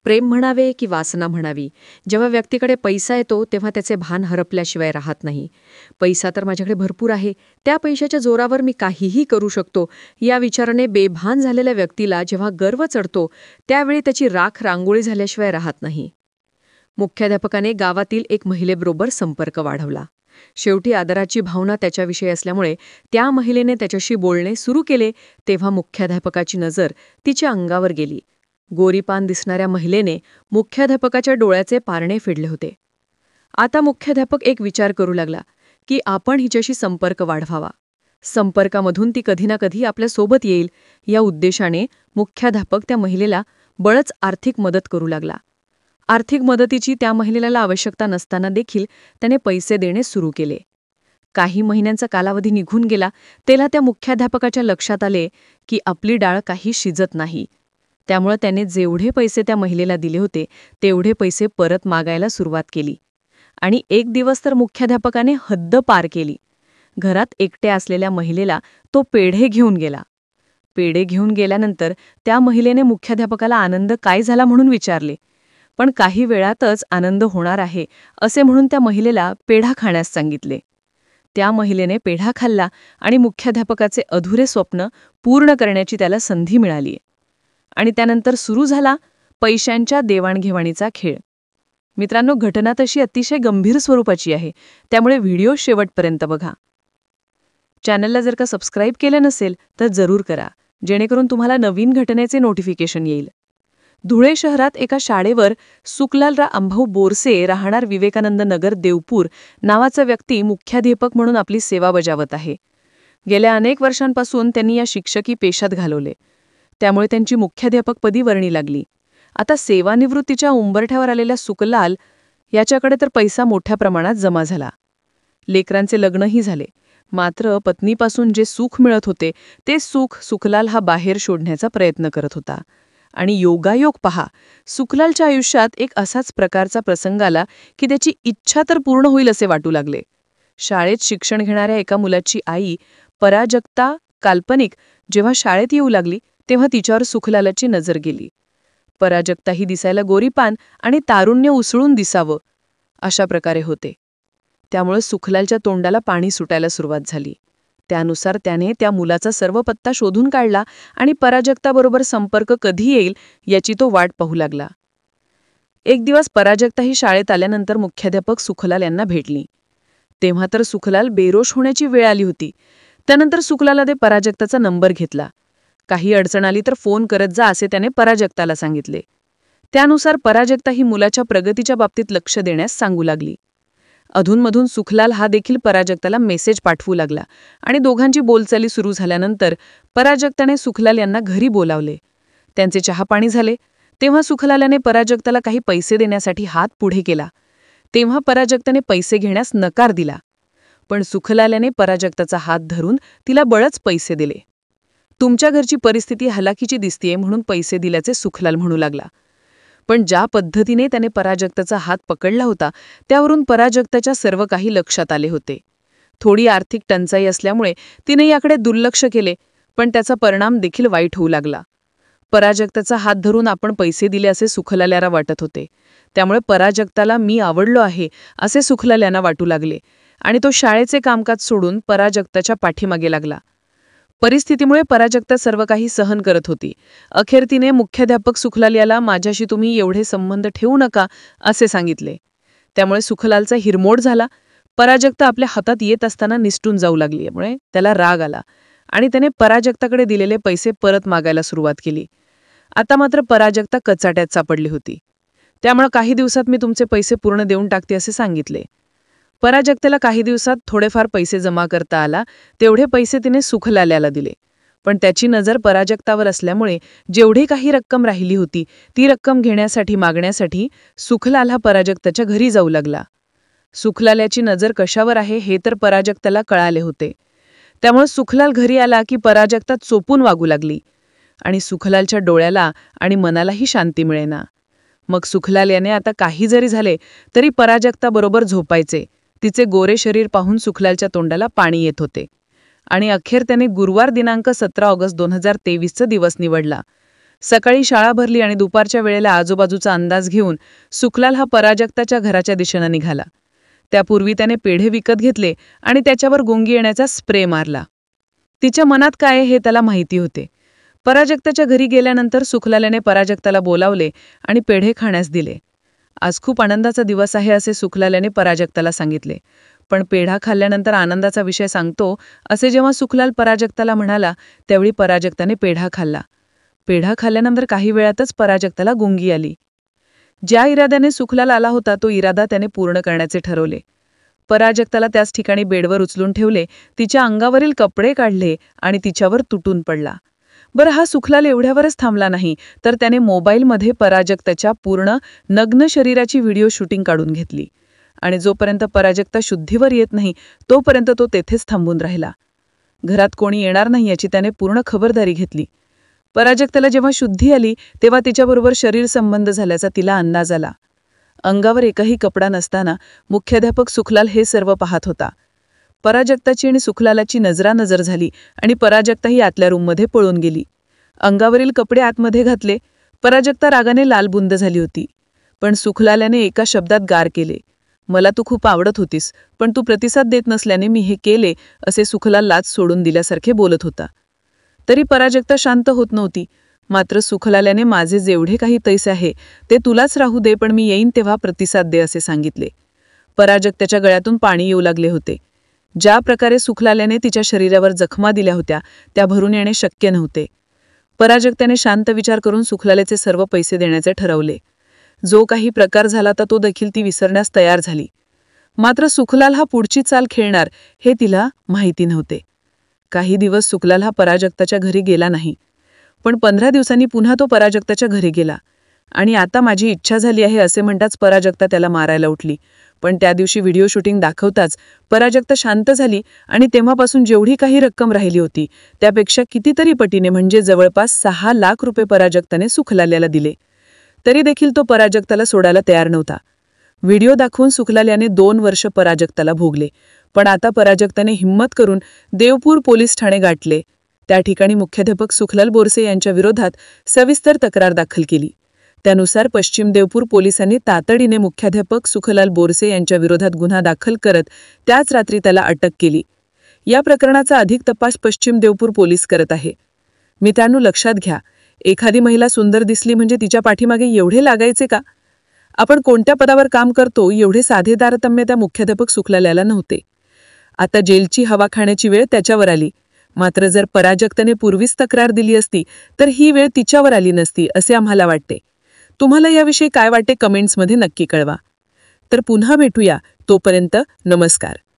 प्रेम म्हणावे की वासना म्हणावी, जेव्हा व्यक्तीकडे पैसा येतो तेव्हा त्याचे भान हरपल्याशिवाय राहत नाही. पैसा तर माझ्याकडे भरपूर आहे, त्या पैशाच्या जोरावर मी काहीही करू शकतो, या विचाराने बेभान झालेल्या व्यक्तीला जेव्हा गर्व चढतो त्यावेळी त्याची राख रांगोळी झाल्याशिवाय राहत नाही. मुख्याध्यापकाने गावातील एक महिलेबरोबर संपर्क वाढवला. शेवटी आदराची भावना त्याच्याविषयी असल्यामुळे त्या महिलेने त्याच्याशी बोलणे सुरू केले तेव्हा मुख्याध्यापकाची नजर तिच्या अंगावर गेली. गोरीपान दिसणाऱ्या महिलेने मुख्याध्यापकाच्या डोळ्याचे पारणे फेडले होते. आता मुख्याध्यापक एक विचार करू लागला की आपण हिच्याशी संपर्क वाढवावा. संपर्कामधून ती कधी ना कधी आपल्यासोबत येईल, या उद्देशाने मुख्याध्यापक त्या महिलेला बळच आर्थिक मदत करू लागला. आर्थिक मदतीची त्या महिलेला आवश्यकता नसताना देखील त्याने पैसे देणे सुरू केले. काही महिन्यांचा कालावधी निघून गेला तेव्हा त्या मुख्याध्यापकाच्या लक्षात आले की आपली डाळ काही शिजत नाही. त्यामुळे त्याने जेवढे पैसे त्या महिलेला दिले होते तेवढे पैसे परत मागायला सुरुवात केली. आणि एक दिवस तर मुख्याध्यापकाने हद्द पार केली. घरात एकट्या असलेल्या महिलेला तो पेढे घेऊन गेला. पेढे घेऊन गेल्यानंतर त्या महिलेने मुख्याध्यापकाला आनंद काय झाला म्हणून विचारले. पण काही वेळातच आनंद होणार आहे असे म्हणून त्या महिलेला पेढा खाण्यास सांगितले. त्या महिलेने पेढा खाल्ला आणि मुख्याध्यापकाचे अधुरे स्वप्न पूर्ण करण्याची त्याला संधी मिळाली. आणि त्यानंतर सुरू झाला पैशांच्या देवाणघेवाणीचा खेळ. मित्रांनो, घटना तशी अतिशय गंभीर स्वरूपाची आहे, त्यामुळे व्हिडिओ शेवटपर्यंत बघा. चॅनलला जर का सबस्क्राईब केलं नसेल तर जरूर करा, जेणेकरून तुम्हाला नवीन घटनेचे नोटिफिकेशन येईल. धुळे शहरात एका शाळेवर सुखलालराव अंभाऊ बोरसे, राहणार विवेकानंद नगर, देवपूर नावाचा व्यक्ती मुख्याध्यापक म्हणून आपली सेवा बजावत आहे. गेल्या अनेक वर्षांपासून त्यांनी या शिक्षकी पेशात घालवले, त्यामुळे त्यांची मुख्याध्यापकपदी वर्णी लागली. आता सेवानिवृत्तीच्या उंबरठ्यावर आलेल्या सुखलाल याच्याकडे तर पैसा मोठ्या प्रमाणात जमा झाला. लेकरांचे लग्नही झाले, मात्र पत्नीपासून जे सुख मिळत होते ते सुख सुखलाल हा बाहेर शोधण्याचा प्रयत्न करत होता. आणि योगायोग पहा, सुखलालच्या आयुष्यात एक असाच प्रकारचा प्रसंग आला की त्याची इच्छा तर पूर्ण होईल असे वाटू लागले. शाळेत शिक्षण घेणाऱ्या एका मुलाची आई पराजक्ता काल्पनिक जेव्हा शाळेत येऊ लागली तेव्हा तिच्यावर सुखलालाची नजर गेली. पराजक्ता ही दिसायला गोरीपान आणि तारुण्य उसळून दिसावं अशा प्रकारे होते. त्यामुळे सुखलालच्या तोंडाला पाणी सुटायला सुरुवात झाली. त्यानुसार त्याने त्या मुलाचा सर्व पत्ता शोधून काढला आणि पराजक्ताबरोबर संपर्क कधी येईल याची तो वाट पाहू लागला. एक दिवस पराजक्ता ही शाळेत आल्यानंतर मुख्याध्यापक सुखलाल यांना भेटली. तेव्हा तर सुखलाल बेरोष होण्याची वेळ आली होती. त्यानंतर सुखलालाने पराजक्ताचा नंबर घेतला. काही अडचण आली तर फोन करत जा असे त्याने पराजक्ताला सांगितले. त्यानुसार पराजक्ता ही मुलाच्या प्रगतीच्या बाबतीत लक्ष देण्यास सांगू लागली. अधूनमधून सुखलाल हा देखील पराजक्ताला मेसेज पाठवू लागला आणि दोघांची बोलचाली सुरू झाल्यानंतर पराजक्ताने सुखलाल यांना घरी बोलावले. त्यांचे चहापाणी झाले तेव्हा सुखलालाने पराजक्ताला काही पैसे देण्यासाठी हात पुढे केला. तेव्हा पराजक्ताने पैसे घेण्यास नकार दिला, पण सुखलालाने पराजक्ताचा हात धरून तिला बळच पैसे दिले. तुमच्या घरची परिस्थिती हलाखीची दिसतीये म्हणून पैसे दिल्याचे सुखलाल म्हणू लागला. पण ज्या पद्धतीने त्याने पराजक्ताचा हात पकडला होता त्यावरून पराजक्ताच्या सर्व काही लक्षात आले होते. थोडी आर्थिक टंचाई असल्यामुळे तिने याकडे दुर्लक्ष केले, पण त्याचा परिणाम देखील वाईट होऊ लागला. पराजक्ताचा हात धरून आपण पैसे दिले असे सुखलाल्याला वाटत होते, त्यामुळे पराजक्ताला मी आवडलो आहे असे सुखलाल्याला वाटू लागले आणि तो शाळेचे कामकाज सोडून पराजक्ताच्या पाठीमागे लागला. परिस्थितीमुळे पराजक्ता सर्व काही सहन करत होती. अखेर तिने मुख्याध्यापक सुखलाल याला माझ्याशी तुम्ही एवढे संबंध ठेवू नका असे सांगितले. त्यामुळे सुखलालचा हिरमोड झाला. पराजक्ता आपल्या हातात येत असताना निसटून जाऊ लागली, त्यामुळे त्याला राग आला आणि त्याने पराजक्ताकडे दिलेले पैसे परत मागायला सुरुवात केली. आता मात्र पराजक्ता कचाट्यात सापडली होती. त्यामुळे काही दिवसात मी तुमचे पैसे पूर्ण देऊन टाकते असे सांगितले. पराजक्ताला काही दिवसात थोडेफार पैसे जमा करता आला, तेवढे पैसे तिने सुखलाल्याला दिले. पण त्याची नजर पराजक्तावर असल्यामुळे जेवढी काही रक्कम राहिली होती ती रक्कम घेण्यासाठी मागण्यासाठी सुखलाल हा पराजक्ताच्या घरी जाऊ लागला. सुखलाल्याची नजर कशावर आहे हे तर पराजक्ताला कळाले होते. त्यामुळे सुखलाल घरी आला की पराजक्ता चोपून वागू लागली आणि सुखलालच्या डोळ्याला आणि मनालाही शांती मिळेना. मग सुखलाल याने आता काही जरी झाले तरी पराजक्ताबरोबर झोपायचे. तिचे गोरे शरीर पाहून सुखलालच्या तोंडाला पाणी येत होते आणि अखेर त्याने गुरुवार दिनांक 17 ऑगस्ट 2023 दिवस निवडला. सकाळी शाळा भरली आणि दुपारच्या वेळेला आजूबाजूचा अंदाज घेऊन सुखलाल हा पराजक्ताच्या घराच्या दिशेनं निघाला. त्यापूर्वी त्याने पेढे विकत घेतले आणि त्याच्यावर गुंगी येण्याचा स्प्रे मारला. तिच्या मनात काय आहे हे त्याला माहिती होते. पराजक्ताच्या घरी गेल्यानंतर सुखलालाने पराजक्ताला बोलावले आणि पेढे खाण्यास दिले. आज खूप आनंदाचा दिवस आहे असे सुखलालाने पराजक्ताला सांगितले. पण पेढा खाल्ल्यानंतर आनंदाचा विषय सांगतो असे जेव्हा सुखलाल पराजक्ताला म्हणाला त्यावेळी पराजक्ताने पेढा खाल्ला. पेढा खाल्ल्यानंतर काही वेळातच पराजक्ताला गुंगी आली. ज्या इराद्याने सुखलाल आला होता तो इरादा त्याने पूर्ण करण्याचे ठरवले. पराजक्ताला त्याच ठिकाणी बेडवर उचलून ठेवले, तिच्या अंगावरील कपडे काढले आणि तिच्यावर तुटून पडला. बरं, हा सुखलाल एवढ्यावरच थांबला नाही, तर त्याने मोबाईलमध्ये पराजक्ताच्या पूर्ण नग्न शरीराची व्हिडिओ शूटिंग काढून घेतली आणि जोपर्यंत पराजक्ता शुद्धीवर येत नाही तोपर्यंत तो तेथेच थांबून राहिला. घरात कोणी येणार नाही याची त्याने पूर्ण खबरदारी घेतली. पराजक्ताला जेव्हा शुद्धी आली तेव्हा तिच्याबरोबर शरीर संबंध झाल्याचा तिला अंदाज आला. अंगावर एकही कपडा नसताना मुख्याध्यापक सुखलाल हे सर्व पाहत होता. पराजक्ताची आणि सुखलालाची नजरानजर झाली आणि पराजक्ताही आतल्या रूममध्ये पळून गेली. अंगावरील कपडे आतमध्ये घातले. पराजक्ता रागाने लालबुंद झाली होती. पण सुखलालाने एका शब्दात गार केले, मला तू खूप आवडत होतीस, पण तू प्रतिसाद देत नसल्याने मी हे केले, असे सुखलाल लाच सोडून दिल्यासारखे बोलत होता. तरी पराजक्ता शांत होत नव्हती. मात्र सुखलालाने माझे जेवढे काही पैसे आहे ते तुलाच राहू दे, पण मी येईन तेव्हा प्रतिसाद दे असे सांगितले. पराजक्ताच्या गळ्यातून पाणी येऊ लागले होते. ज्या प्रकारे सुखलालाने तिच्या शरीरावर जखमा दिल्या होत्या त्या भरून येणे शक्य नव्हते. पराजक्ताने शांत विचार करून सुखलालाचे सर्व पैसे देण्याचे ठरवले. जो काही प्रकार झाला तर तो देखील ती विसरण्यास तयार झाली. मात्र सुखलाल हा पुढची चाल खेळणार हे तिला माहिती नव्हते. काही दिवस सुखलाल हा पराजक्ताच्या घरी गेला नाही. पण 15 दिवसांनी पुन्हा तो पराजक्ताच्या घरी गेला आणि आता माझी इच्छा झाली आहे असे म्हणताच पराजक्ता त्याला मारायला उठली. पण त्या दिवशी व्हिडिओ शूटिंग दाखवताच पराजक्ता शांत झाली आणि तेव्हापासून जेवढी काही रक्कम राहिली होती त्यापेक्षा कितीतरी पटीने म्हणजे जवळपास 6 लाख रुपये पराजक्ताने सुखलाल्याला दिले. तरी देखील तो पराजक्ताला सोडायला तयार नव्हता. व्हिडिओ दाखवून सुखलाल्याने 2 वर्ष पराजक्ताला भोगले. पण आता पराजक्ताने हिम्मत करून देवपूर पोलीस ठाणे गाठले. त्या ठिकाणी मुख्याध्यापक सुखलाल बोरसे यांच्या विरोधात सविस्तर तक्रार दाखल केली. त्यानुसार पश्चिम देवपूर पोलिसांनी तातडीने मुख्याध्यापक सुखलाल बोरसे यांच्या विरोधात गुन्हा दाखल करत त्याच रात्री त्याला अटक केली. या प्रकरणाचा अधिक तपास पश्चिम देवपूर पोलीस करत आहे. मित्रांनो, लक्षात घ्या, एखादी महिला सुंदर दिसली म्हणजे तिच्या पाठीमागे एवढे लागायचे का? आपण कोणत्या पदावर काम करतो एवढे साधे तारतम्य त्या मुख्याध्यापक सुखलाल्याला नव्हते. आता जेलची हवा खाण्याची वेळ त्याच्यावर आली. मात्र जर पराजक्ताने पूर्वीच तक्रार दिली असती तर ही वेळ तिच्यावर आली नसती असे आम्हाला वाटते. तुम्हाला याविषयी काय वाटते कमेंट्समध्ये नक्की कळवा. तर पुन्हा भेटूया. तोपर्यंत नमस्कार.